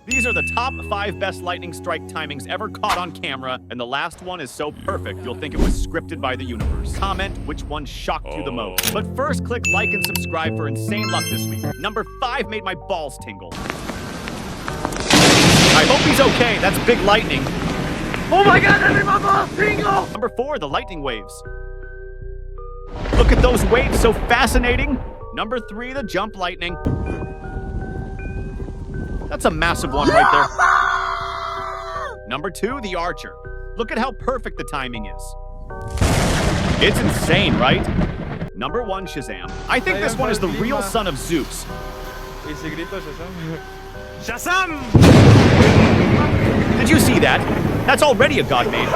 These are the top 5 best lightning strike timings ever caught on camera, and the last one is so perfect you'll think it was scripted by the universe. Comment which one shocked you the most. But first, click like and subscribe for insane luck this week. Number 5 made my balls tingle. I hope he's okay. That's big lightning. Oh my god, that made my balls tingle! Number 4, the lightning waves. Look at those waves, so fascinating. Number 3, the jump lightning. That's a massive one right there. Number 2, the archer. Look at how perfect the timing is. It's insane, right? Number 1, Shazam. I think this one is the real son of Zeus. Y si grito Shazam. Did you see that? That's already a god made.